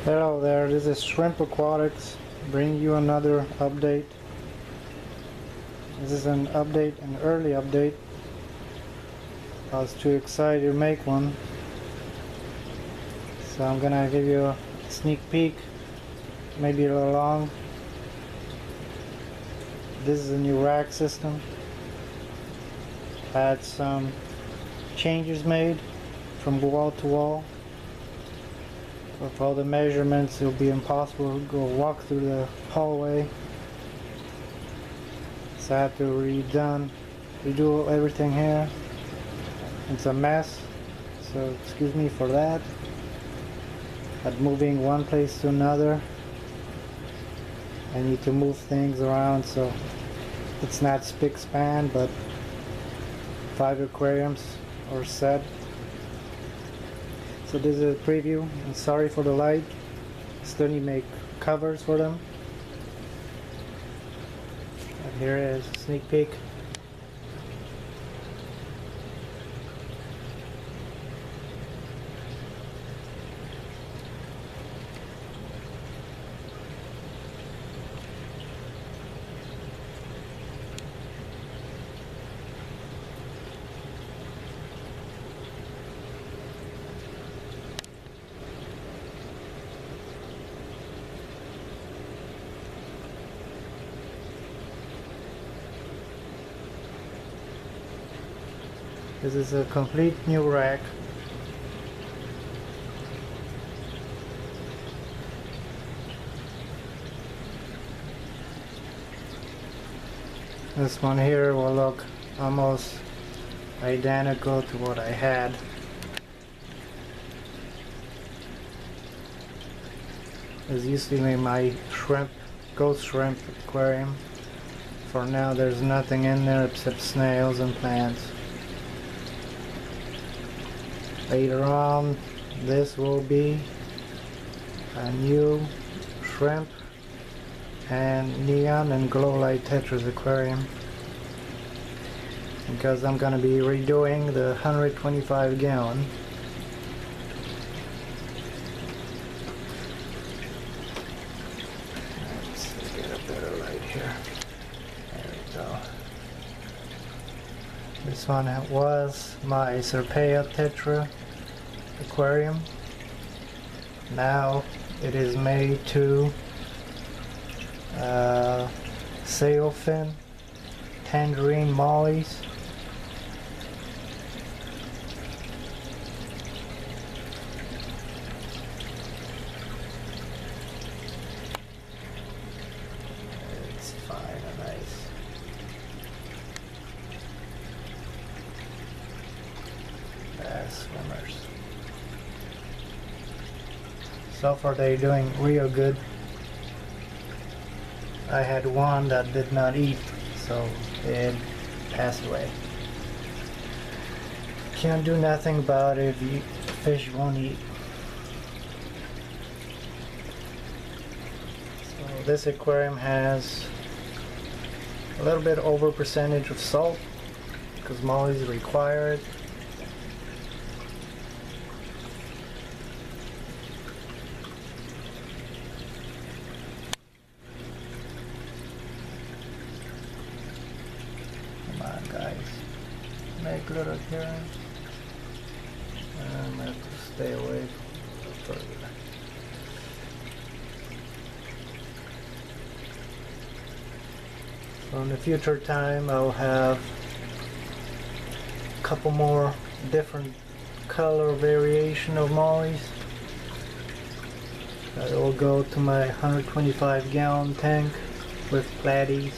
Hello there, this is Shrimp Aquatics bringing you another update. This is an update, an early update. I was too excited to make one, so I'm gonna give you a sneak peek, maybe a little long. This is a new rack system. Had some changes made from wall to wall. With all the measurements, it'll be impossible to go walk through the hallway. So I had to redo everything here. It's a mess, so excuse me for that. But moving one place to another, I need to move things around, so it's not spick span, but 5 aquariums are set. So this is a preview, and sorry for the light. Still need to make covers for them. And here is a sneak peek. This is a complete new rack. This one here will look almost identical to what I had. This used to be my ghost shrimp aquarium. For now there's nothing in there except snails and plants. Later on, this will be a new shrimp and neon and glow light tetras aquarium, because I'm gonna be redoing the 125 gallon. Let's get a better light here. There we go. This one was my Serpea Tetra aquarium. Now it is made to sailfin tangerine mollies. It's fine and nice. Bass swimmers. So far they're doing real good. I had one that did not eat, so it passed away. Can't do nothing about it if fish won't eat. So this aquarium has a little bit over percentage of salt because mollies require it. Guys, make little appearance. I'm going to have to stay away further. So in the future time, I'll have a couple more different color variation of mollies that will go to my 125 gallon tank with platies.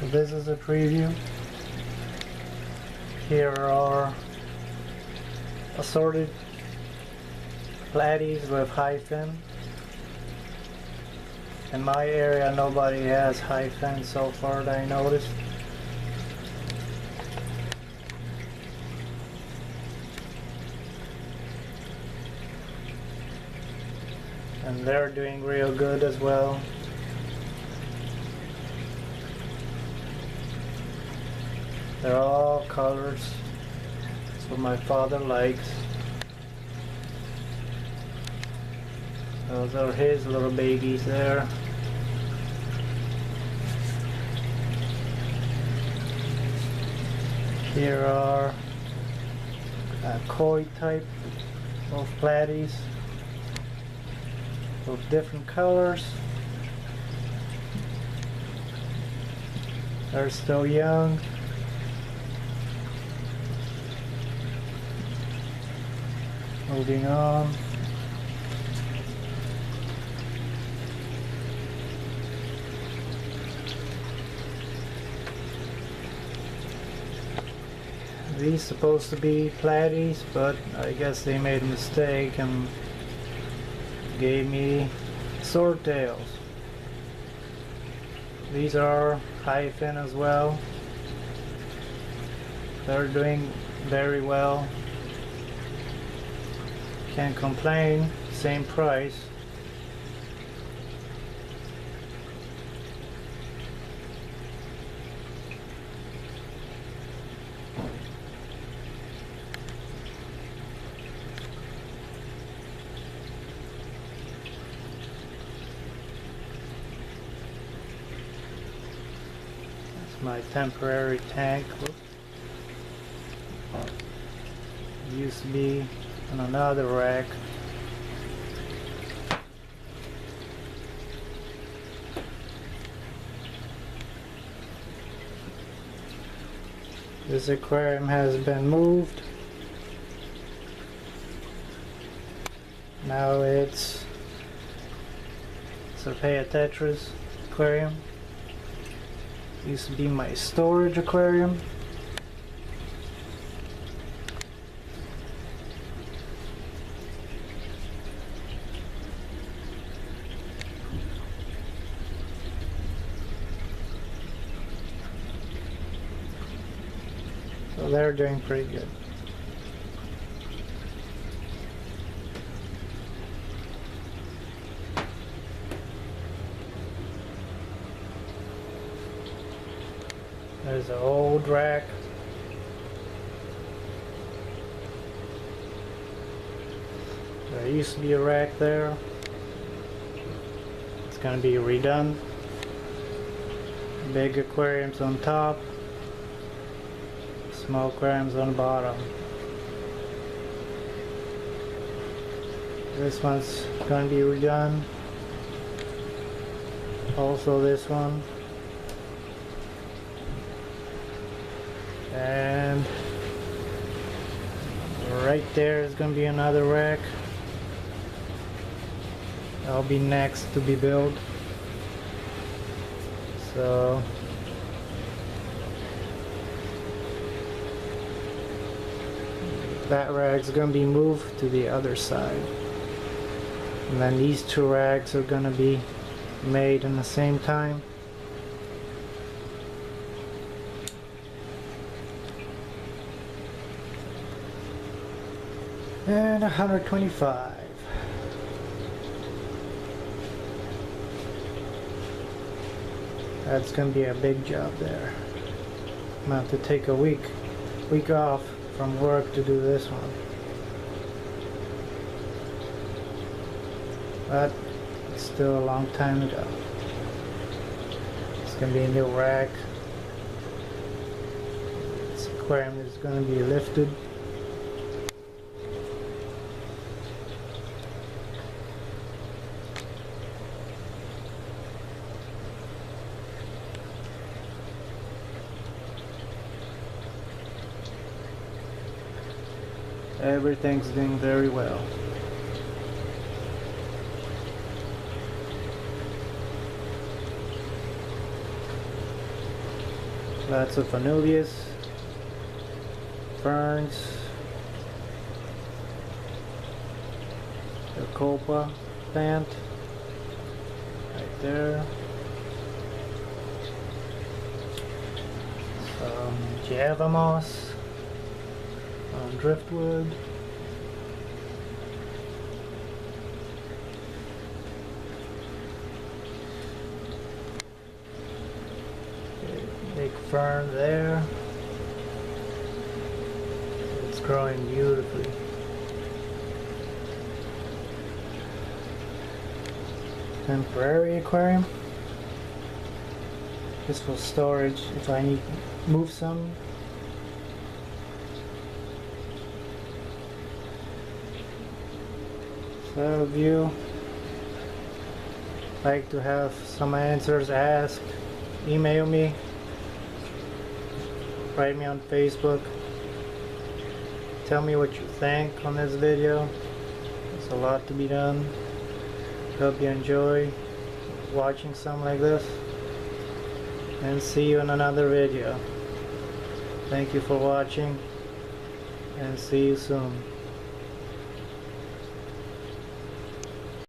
So this is a preview. Here are assorted platies with high fin. In my area nobody has high fin so far that I noticed. and they're doing real good as well. They're all colors. That's what my father likes. Those are his little babies there. Here are koi type of platies of different colors. They're still young. Moving on. These supposed to be platies, but I guess they made a mistake and gave me swordtails. These are high fin as well. They're doing very well. Can't complain. Same price. My temporary tank. It used to be on another rack. This aquarium has been moved. Now it's Sophia Tetris aquarium. Used to be my storage aquarium. So they're doing pretty good. There's an old rack. There used to be a rack there. It's going to be redone. Big aquariums on top. Small aquariums on the bottom. This one's going to be redone. Also this one. And right there is going to be another rack. That'll be next to be built. So that rack's going to be moved to the other side. And then these two racks are going to be made in the same time. And 125. That's gonna be a big job there. I'm gonna have to take a week off from work to do this one. But it's still a long time to go. It's gonna be a new rack. This aquarium is gonna be lifted. Everything's doing very well. Lots of Anubias, ferns, the Copa plant right there. Some Java moss on driftwood. fern there. It's growing beautifully. Temporary aquarium. Just for storage if I need to move some. So if you like to have some answers asked, email me, write me on Facebook, tell me what you think on this video. There's a lot to be done. Hope you enjoy watching something like this, and see you in another video. Thank you for watching, and see you soon.